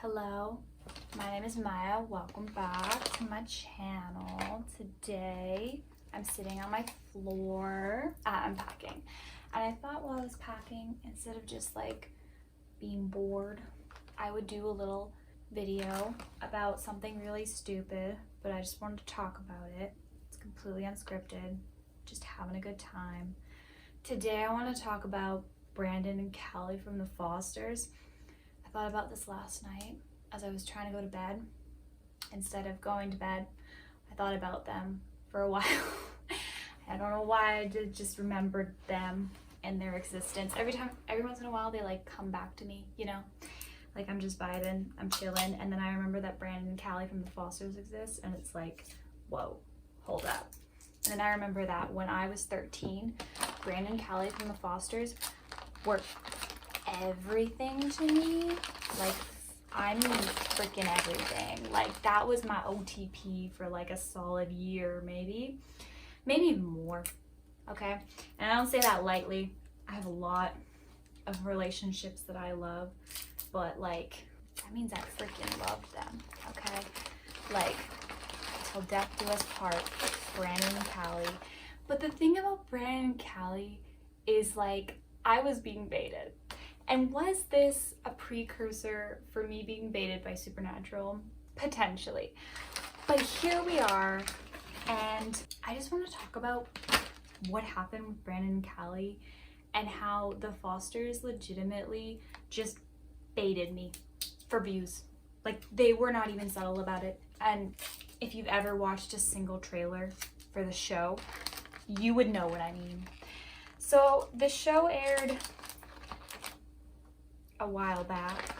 Hello, my name is Maya. Welcome back to my channel. Today I'm sitting on my floor. I'm packing, and I thought while I was packing, instead of just like being bored, I would do a little video about something really stupid, but I just wanted to talk about it. It's completely unscripted, just having a good time. Today I want to talk about Brandon and Callie from the Fosters. I thought about this last night as I was trying to go to bed. Instead of going to bed, I thought about them for a while. I don't know why, I just remembered them and their existence. Every once in a while, they like come back to me, you know? Like I'm just vibing, I'm chilling, and then I remember that Brandon and Callie from the Fosters exist, and it's like, whoa, hold up. And then I remember that when I was 13, Brandon and Callie from the Fosters were everything to me. Like, I mean freaking everything. Like, that was my OTP for like a solid year, maybe even more, okay? And I don't say that lightly. I have a lot of relationships that I love, but like, that means I freaking love them, okay? Like, till death do us part, Brandon and Callie. But the thing about Brandon and Callie is like, I was being baited. And was this a precursor for me being baited by Supernatural? Potentially. But here we are, and I just want to talk about what happened with Brandon and Callie and how the Fosters legitimately just baited me for views. Like, they were not even subtle about it. And if you've ever watched a single trailer for the show, you would know what I mean. So the show aired a while back.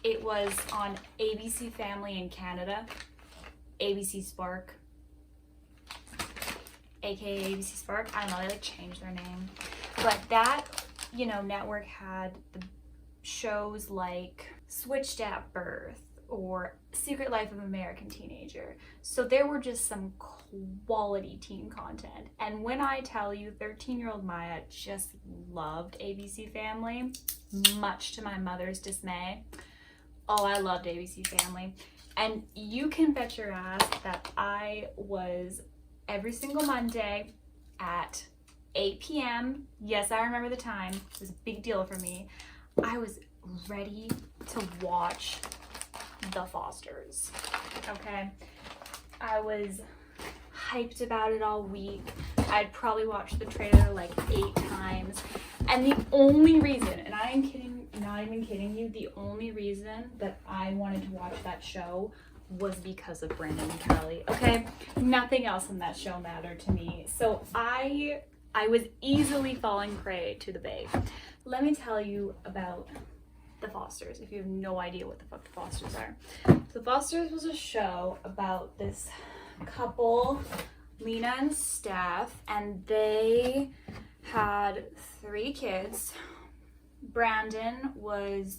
It was on ABC Family in Canada, ABC Spark, aka ABC Spark. I don't know, they like changed their name. But that, you know, network had the shows like Switched at Birth or Secret Life of American Teenager. So there were just some quality teen content. And when I tell you, 13-year-old Maya just loved ABC Family, much to my mother's dismay. Oh, I loved ABC Family. And you can bet your ass that I was every single Monday at 8 p.m. Yes, I remember the time. It was a big deal for me. I was ready to watch the Fosters, okay? I was hyped about it all week. I'd probably watched the trailer like 8 times. And the only reason, and I am kidding, not even kidding you, the only reason that I wanted to watch that show was because of Brandon and Callie, okay? Nothing else in that show mattered to me. So I was easily falling prey to the bait. Let me tell you about the Fosters, if you have no idea what the fuck the Fosters are. So the Fosters was a show about this couple, Lena and Steph, and they had 3 kids. Brandon was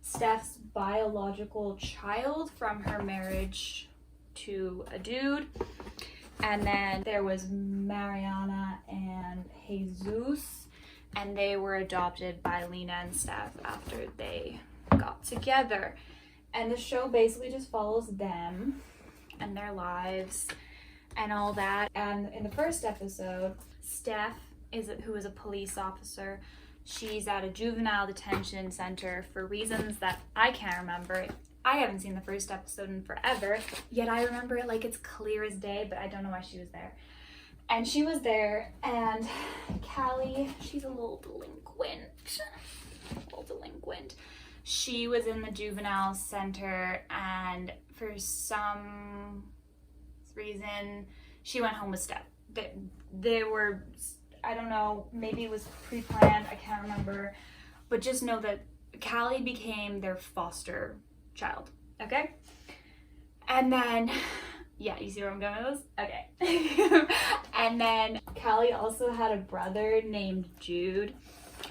Steph's biological child from her marriage to a dude. And then there was Mariana and Jesus, and they were adopted by Lena and Steph after they got together. And the show basically just follows them and their lives and all that. And in the first episode, Steph, who is a police officer, she's at a juvenile detention center for reasons that I can't remember. I haven't seen the first episode in forever, yet I remember it like it's clear as day, but I don't know why she was there. And she was there, and Callie, she's a little delinquent. She was in the juvenile center, and for some reason, she went home with Steph. They were, I don't know, maybe it was pre-planned, I can't remember, but just know that Callie became their foster child, okay? And then, yeah, you see where I'm going with this? Okay. And then Callie also had a brother named Jude.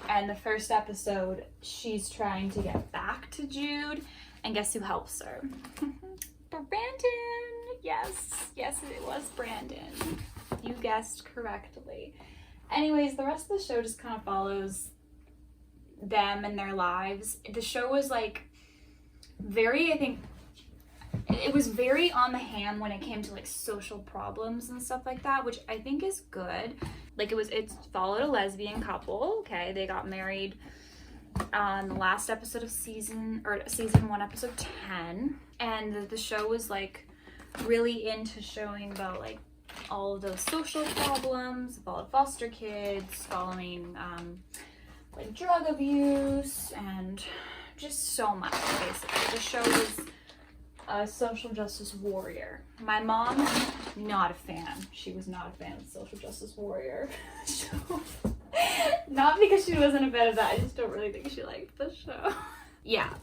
And the first episode, she's trying to get back to Jude. And guess who helps her? Brandon! Yes, it was Brandon. You guessed correctly. Anyways, the rest of the show just kind of follows them and their lives. The show was like very, I think, it was very on the ham when it came to like social problems and stuff like that, which I think is good. Like it followed a lesbian couple. Okay, they got married on the last episode of season 1, episode 10, and the show was like really into showing about like all of those social problems, followed foster kids, following like drug abuse, and just so much. Basically, the show was a social justice warrior. My mom, not a fan. She was not a fan of social justice warrior. Not because she wasn't a fan of that, I just don't really think she liked the show. Yeah,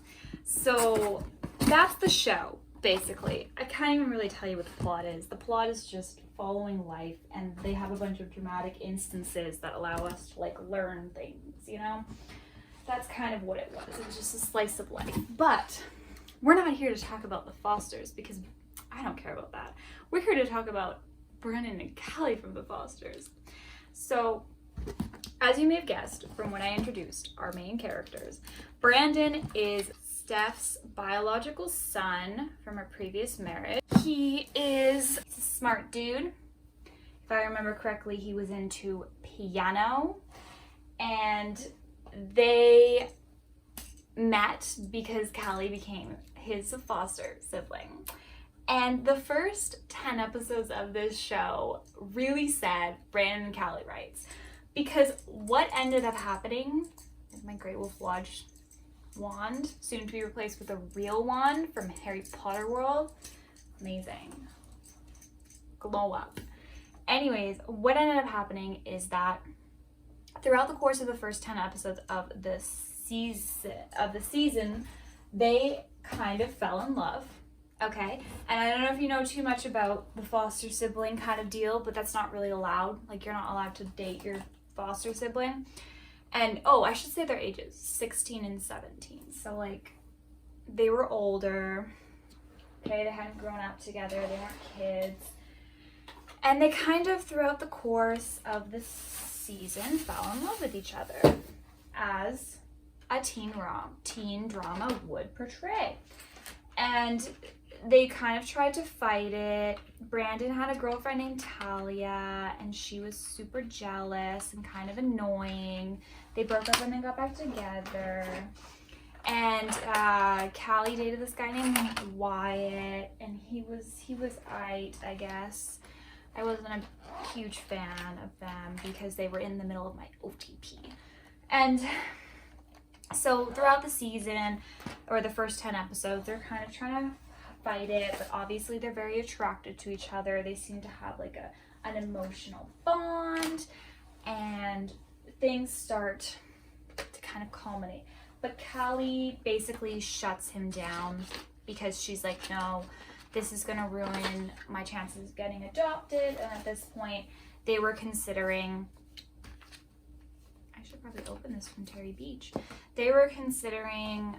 so that's the show, basically. I can't even really tell you what the plot is. The plot is just following life, and they have a bunch of dramatic instances that allow us to like learn things, you know? That's kind of what it was. It was just a slice of life. But we're not here to talk about the Fosters because I don't care about that. We're here to talk about Brandon and Callie from the Fosters. So, as you may have guessed from when I introduced our main characters, Brandon is Steph's biological son from a previous marriage. He is a smart dude. If I remember correctly, he was into piano, and they met because Callie became his foster sibling. And the first 10 episodes of this show really said Brandon and Callie rights. Because what ended up happening is my Great Wolf Lodge wand, soon to be replaced with a real wand from Harry Potter World. Amazing. Glow up. Anyways, what ended up happening is that throughout the course of the first 10 episodes of the season, they kind of fell in love. Okay, and I don't know if you know too much about the foster sibling kind of deal, but that's not really allowed. Like, you're not allowed to date your foster sibling. And oh, I should say their ages, 16 and 17. So like, they were older. Okay, they hadn't grown up together. They weren't kids. And they kind of, throughout the course of the season, fell in love with each other, as a teen drama would portray. And they kind of tried to fight it. Brandon had a girlfriend named Talia, and she was super jealous and kind of annoying. They broke up and then got back together. And Callie dated this guy named Wyatt, and he was aight, I guess. I wasn't a huge fan of them because they were in the middle of my OTP. And so throughout the season, or the first 10 episodes, they're kind of trying to fight it, but obviously they're very attracted to each other. They seem to have like an emotional bond, and things start to kind of culminate. But Callie basically shuts him down because she's like, no, this is going to ruin my chances of getting adopted. And at this point, they were considering, I should probably open this from Terry Beach. They were considering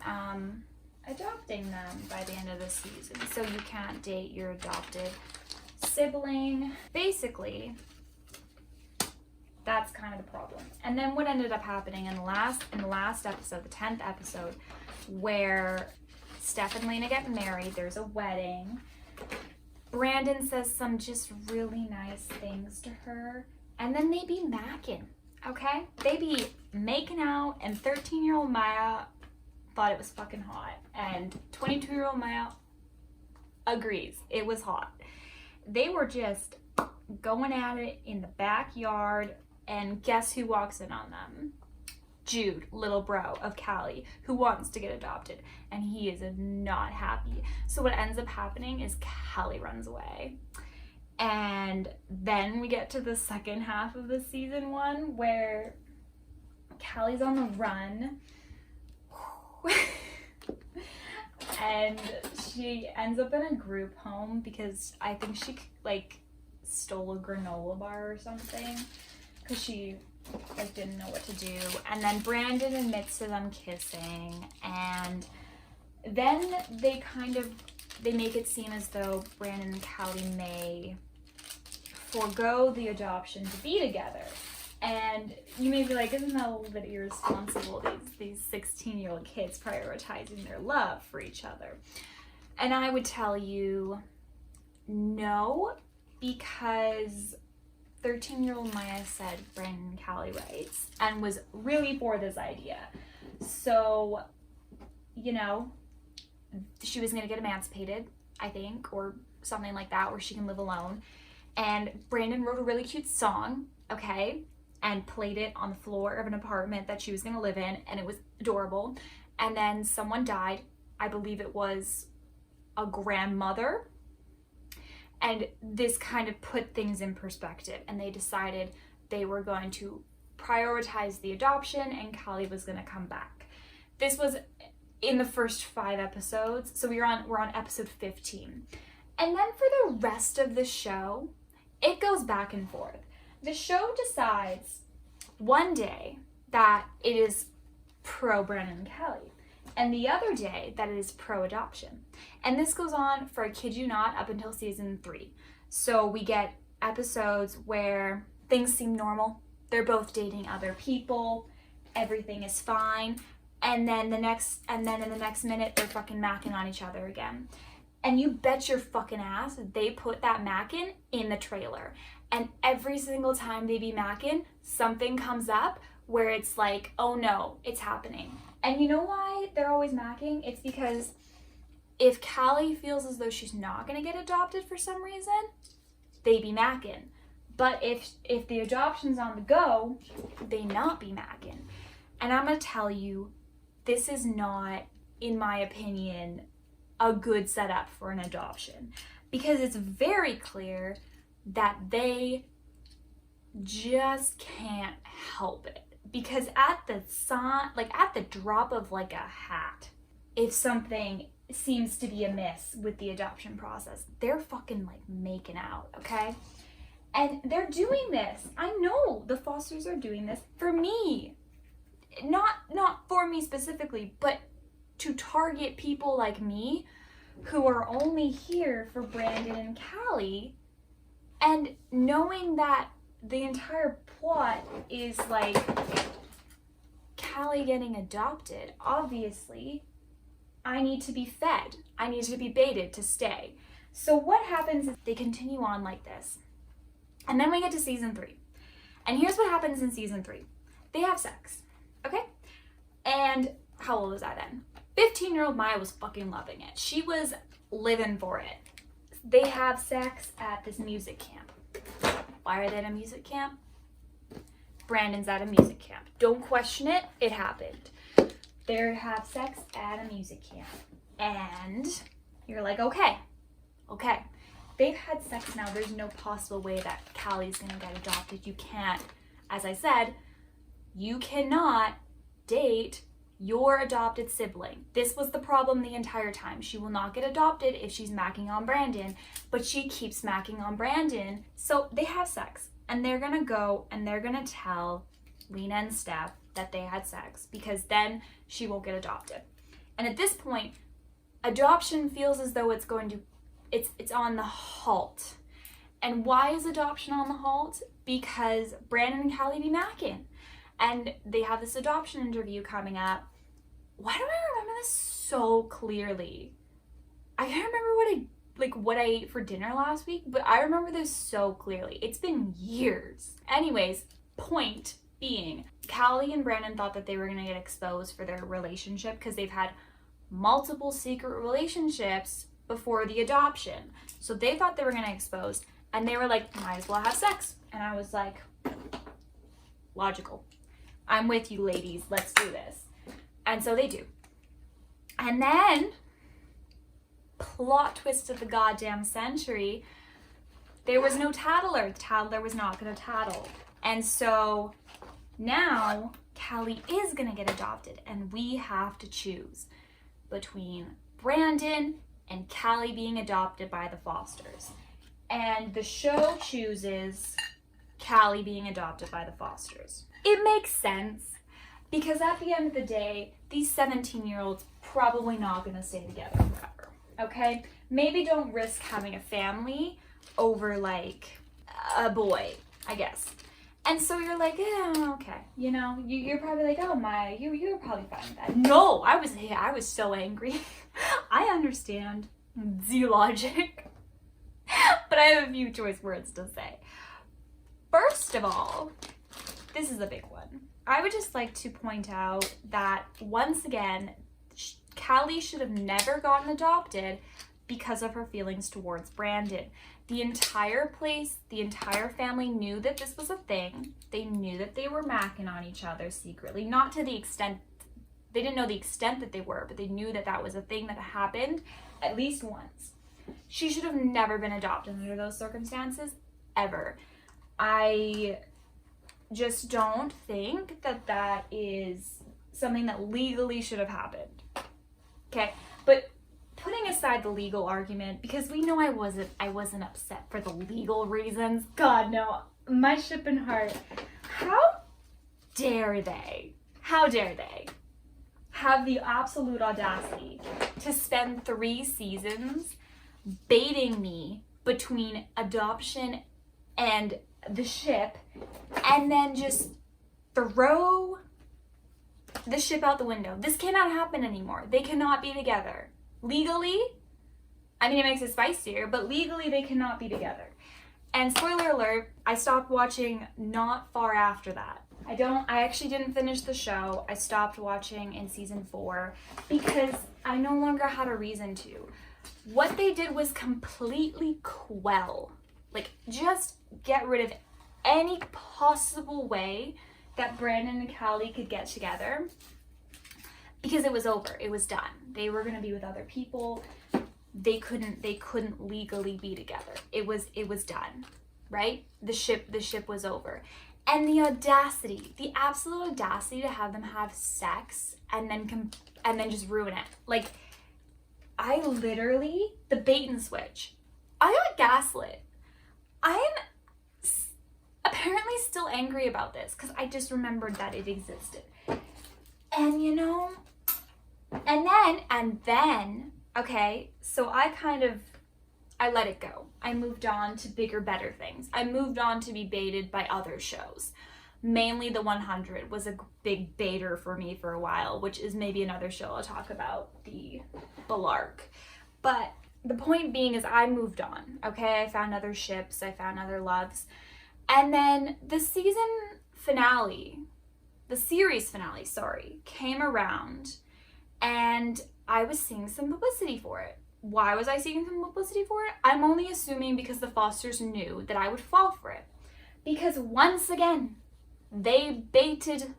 adopting them by the end of the season. So you can't date your adopted sibling. Basically, that's kind of the problem. And then what ended up happening in the last episode, the 10th episode, where Steph and Lena get married, there's a wedding. Brandon says some just really nice things to her, and then they be macking, okay? They be making out, and 13-year-old Maya thought it was fucking hot, and 22-year-old Maya agrees it was hot. They were just going at it in the backyard, and guess who walks in on them? Jude, little bro of Callie, who wants to get adopted, and he is not happy. So what ends up happening is Callie runs away. And then we get to the second half of the season 1 where Callie's on the run. And she ends up in a group home because I think she like stole a granola bar or something because she like didn't know what to do. And then Brandon admits to them kissing, and then they make it seem as though Brandon and Callie may forego the adoption to be together. And you may be like, isn't that a little bit irresponsible, these 16-year-old kids prioritizing their love for each other? And I would tell you, no, because 13-year-old Maya said Brandon and Callie rights and was really for this idea. So, you know, she was going to get emancipated, I think, or something like that, where she can live alone. And Brandon wrote a really cute song, okay, and played it on the floor of an apartment that she was going to live in, and it was adorable. And then someone died. I believe it was a grandmother. And this kind of put things in perspective, and they decided they were going to prioritize the adoption, and Callie was going to come back. This was in the first 5 episodes, so we're on episode 15. And then for the rest of the show, it goes back and forth. The show decides one day that it is pro Brandon and Callie, and the other day that it is pro-adoption. And this goes on for, I kid you not, up until season 3. So we get episodes where things seem normal. They're both dating other people. Everything is fine. And then in the next minute, they're fucking macking on each other again. And you bet your fucking ass they put that macking in the trailer. And every single time they be macking, something comes up where it's like, oh no, it's happening. And you know why they're always macking? It's because if Callie feels as though she's not going to get adopted for some reason, they be macking. But if the adoption's on the go, they not be macking. And I'm going to tell you, this is not, in my opinion, a good setup for an adoption. Because it's very clear that they just can't help it. Because at the drop of like a hat, if something seems to be amiss with the adoption process, they're fucking like making out, okay? And they're doing this. I know the Fosters are doing this for me. Not for me specifically, but to target people like me who are only here for Brandon and Callie, and knowing that the entire plot is like Callie getting adopted. Obviously, I need to be fed. I need to be baited to stay. So what happens is they continue on like this. And then we get to season 3. And here's what happens in season 3. They have sex, okay? And how old was I then? 15-year-old Maya was fucking loving it. She was living for it. They have sex at this music camp. Why are they at a music camp? Brandon's at a music camp. Don't question it. It happened. They have sex at a music camp. And you're like, okay. They've had sex now. There's no possible way that Callie's going to get adopted. You can't, as I said, you cannot date your adopted sibling. This was the problem the entire time. She will not get adopted if she's macking on Brandon, but she keeps macking on Brandon. So they have sex, and they're gonna go and they're gonna tell Lena and Steph that they had sex, because then she won't get adopted. And at this point, adoption feels as though it's on the halt. And why is adoption on the halt? Because Brandon and Callie be macking. And they have this adoption interview coming up. Why do I remember this so clearly? I can't remember what I ate for dinner last week, but I remember this so clearly. It's been years. Anyways, point being, Callie and Brandon thought that they were going to get exposed for their relationship because they've had multiple secret relationships before the adoption. So they thought they were going to expose, and they were like, might as well have sex. And I was like, logical. I'm with you, ladies. Let's do this. And so they do. And then, plot twist of the goddamn century, there was no tattler. The tattler was not going to tattle. And so now Callie is going to get adopted, and we have to choose between Brandon and Callie being adopted by the Fosters. And the show chooses Callie being adopted by the Fosters. It makes sense, because at the end of the day, these 17-year-olds probably not going to stay together forever, okay? Maybe don't risk having a family over, like, a boy, I guess. And so you're like, yeah, okay. You know, you're probably like, oh my, you're probably fine with that. No, I was so angry. I understand the logic, but I have a few choice words to say. First of all, this is a big one. I would just like to point out that once again, Callie should have never gotten adopted because of her feelings towards Brandon. The entire place, the entire family knew that this was a thing. They knew that they were macking on each other secretly. Not to the extent, they didn't know the extent that they were, but they knew that that was a thing that happened at least once. She should have never been adopted under those circumstances, ever. I just don't think that that is something that legally should have happened. Okay, but putting aside the legal argument, because we know I wasn't upset for the legal reasons. God, no. My ship and heart. How dare they have the absolute audacity to spend 3 seasons baiting me between adoption and the ship, and then just throw the ship out the window. This cannot happen anymore. They cannot be together. Legally, I mean, it makes it spicier, but legally they cannot be together. And spoiler alert, I stopped watching not far after that. I actually didn't finish the show. I stopped watching in season 4 because I no longer had a reason to. What they did was completely quell, like just get rid of any possible way that Brandon and Callie could get together, because it was over. It was done. They were going to be with other people. They couldn't legally be together. It was done, right? The ship was over. And the audacity, the absolute audacity to have them have sex and then just ruin it. Like, I literally, the bait and switch. I got gaslit. I'm apparently still angry about this because I just remembered that it existed. And you know, and then, okay, so I let it go. I moved on to bigger, better things. I moved on to be baited by other shows. Mainly The 100 was a big baiter for me for a while, which is maybe another show I'll talk about, the Lark. But the point being is I moved on, okay? I found other ships, I found other loves. And then the series finale, came around, and I was seeing some publicity for it. Why was I seeing some publicity for it? I'm only assuming because the Fosters knew that I would fall for it. Because once again, they baited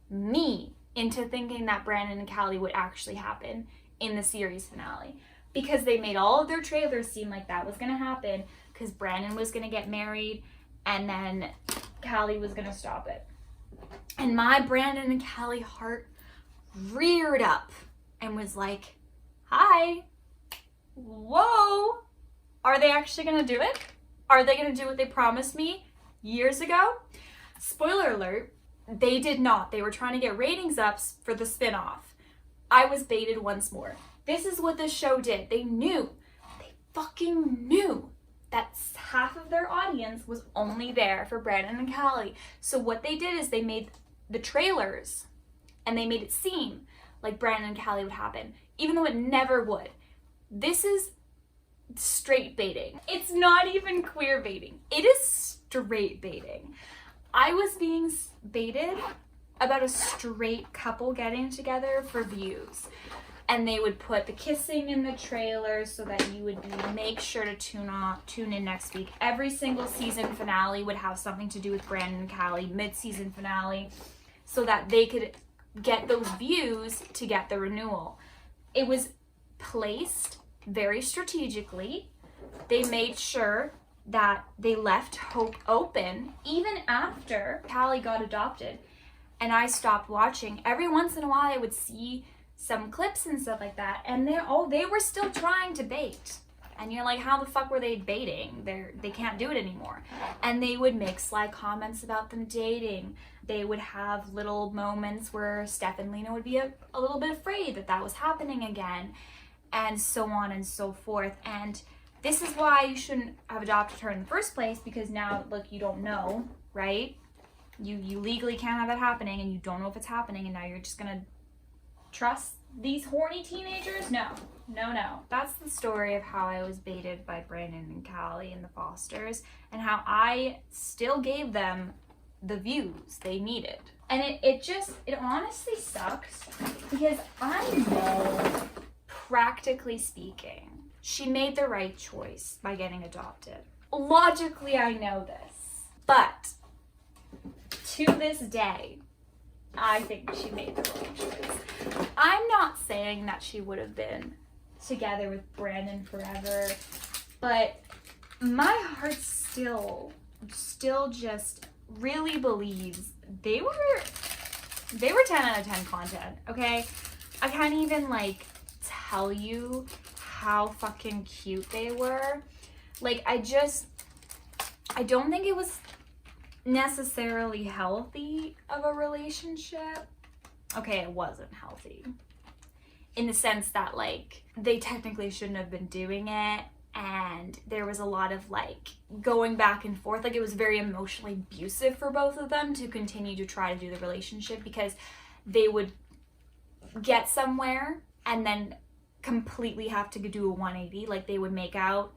me into thinking that Brandon and Callie would actually happen in the series finale. Because they made all of their trailers seem like that was going to happen, because Brandon was going to get married, and then Callie was going to stop it. And my Brandon and Callie heart reared up and was like, hi, whoa, are they actually going to do it? Are they going to do what they promised me years ago? Spoiler alert, they did not. They were trying to get ratings up for the spin-off. I was baited once more. This is what this show did. They fucking knew that half of their audience was only there for Brandon and Callie. So what they did is they made the trailers and they made it seem like Brandon and Callie would happen, even though it never would. This is straight baiting. It's not even queer baiting. It is straight baiting. I was being baited about a straight couple getting together for views. And they would put the kissing in the trailer so that you would make sure to tune in next week. Every single season finale would have something to do with Brandon and Callie, mid-season finale, so that they could get those views to get the renewal. It was placed very strategically. They made sure that they left hope open even after Callie got adopted. And I stopped watching. Every once in a while I would see some clips and stuff like that, and they were still trying to bait. And you're like, how the fuck were they baiting? They can't do it anymore. And they would make sly comments about them dating. They would have little moments where Steph and Lena would be a little bit afraid that was happening again, and so on and so forth. And this is why you shouldn't have adopted her in the first place, because now, look, you don't know, right? You legally can't have that happening, and you don't know if it's happening, and now you're just gonna trust these horny teenagers? No. That's the story of how I was baited by Brandon and Callie and the Fosters, and how I still gave them the views they needed. And it honestly sucks, because I know, practically speaking, she made the right choice by getting adopted. Logically, I know this. But to this day, I think she made the wrong choice. I'm not saying that she would have been together with Brandon forever, but my heart still just really believes they were 10 out of 10 content, okay? I can't even like tell you how fucking cute they were. Like, I don't think it was necessarily healthy of a relationship. Okay, it wasn't healthy in the sense that, like, they technically shouldn't have been doing it, and there was a lot of like going back and forth. Like, it was very emotionally abusive for both of them to continue to try to do the relationship, because they would get somewhere and then completely have to do a 180. Like, they would make out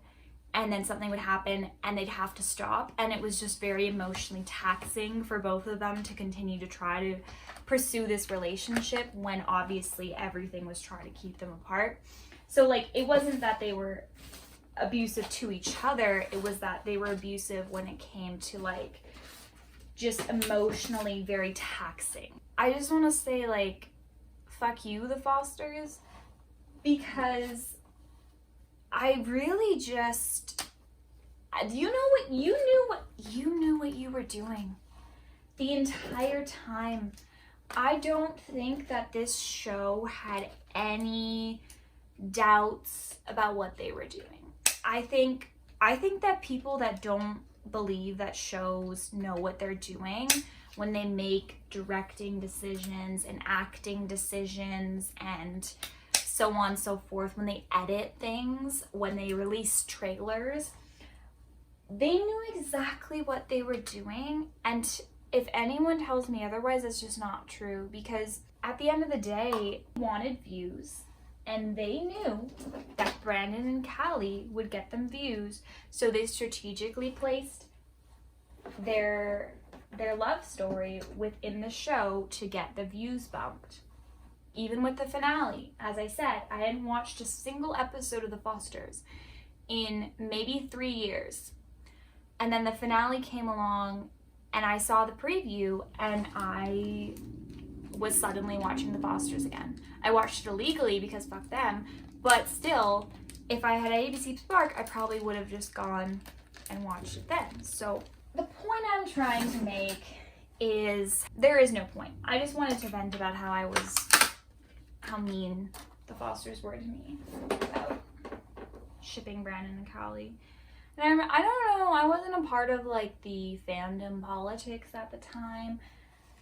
and then something would happen and they'd have to stop, and it was just very emotionally taxing for both of them to continue to try to pursue this relationship when obviously everything was trying to keep them apart. So like, it wasn't that they were abusive to each other, it was that they were abusive when it came to like just emotionally very taxing. I just want to say, like, fuck you, the Fosters, because I really just, you knew what you were doing the entire time. I don't think that this show had any doubts about what they were doing. I think that people that don't believe that shows know what they're doing when they make directing decisions and acting decisions and so on and so forth, when they edit things, when they release trailers, they knew exactly what they were doing. And if anyone tells me otherwise, it's just not true, because at the end of the day, they wanted views, and they knew that Brandon and Callie would get them views, so they strategically placed their love story within the show to get the views bumped. Even with the finale, as I said, I hadn't watched a single episode of The Fosters in maybe 3 years. And then the finale came along and I saw the preview and I was suddenly watching The Fosters again. I watched it illegally because fuck them, but still, if I had ABC Spark, I probably would have just gone and watched it then. So the point I'm trying to make is there is no point. I just wanted to vent about how mean the Fosters were to me about shipping Brandon and Callie. And I don't know, I wasn't a part of like the fandom politics at the time,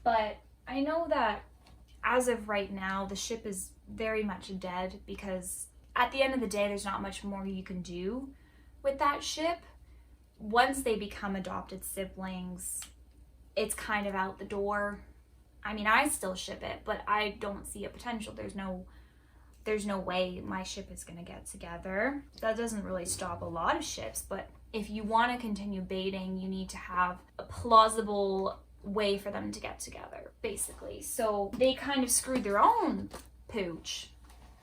but I know that as of right now, the ship is very much dead, because at the end of the day, there's not much more you can do with that ship. Once they become adopted siblings, it's kind of out the door. I mean, I still ship it, but I don't see a potential. There's no way my ship is going to get together. That doesn't really stop a lot of ships, but if you want to continue baiting, you need to have a plausible way for them to get together, basically. So they kind of screwed their own pooch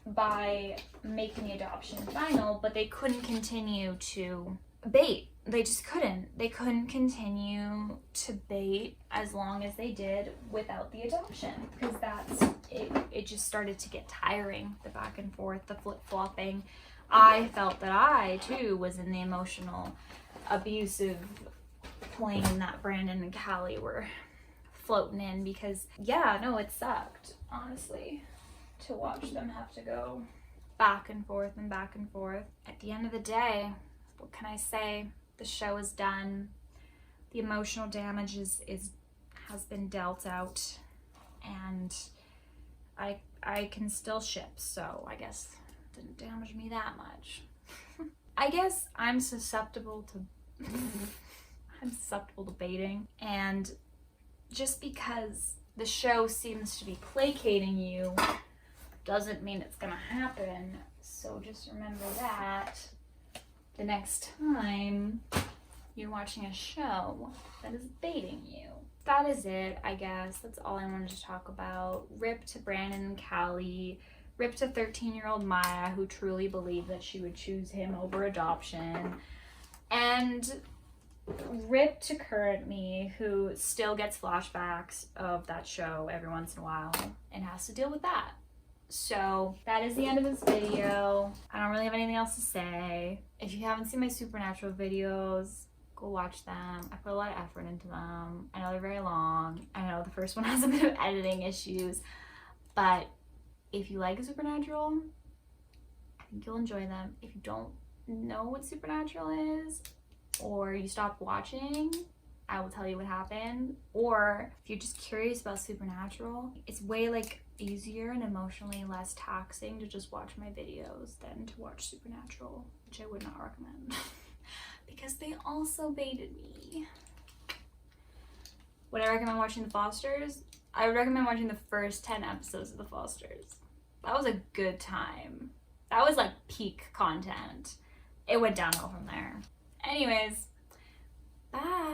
by making the adoption final, but they couldn't continue to bait. They just couldn't. They couldn't continue to bait as long as they did without the adoption, because it just started to get tiring, the back and forth, the flip-flopping. I felt that I too was in the emotional abusive plane that Brandon and Callie were floating in, because it sucked, honestly, to watch them have to go back and forth and back and forth. At the end of the day, what can I say? The show is done. The emotional damage has been dealt out, and I can still ship, so I guess it didn't damage me that much. I guess I'm susceptible to baiting, and just because the show seems to be placating you doesn't mean it's gonna happen. So just remember that the next time you're watching a show that is baiting you. That is it, I guess. That's all I wanted to talk about. RIP to Brandon and Callie. RIP to 13-year-old Maya, who truly believed that she would choose him over adoption. And RIP to current me, who still gets flashbacks of that show every once in a while and has to deal with that. So that is the end of this video. I don't really have anything else to say. If you haven't seen my Supernatural videos, go watch them. I put a lot of effort into them. I know they're very long. I know the first one has a bit of editing issues, but if you like Supernatural, I think you'll enjoy them. If you don't know what Supernatural is, or you stopped watching, I will tell you what happened. Or if you're just curious about Supernatural, it's way like easier and emotionally less taxing to just watch my videos than to watch Supernatural, which I would not recommend because they also baited me. Would I recommend watching The Fosters? I would recommend watching the first 10 episodes of The Fosters. That was a good time. That was like peak content. It went downhill from there. Anyways, bye.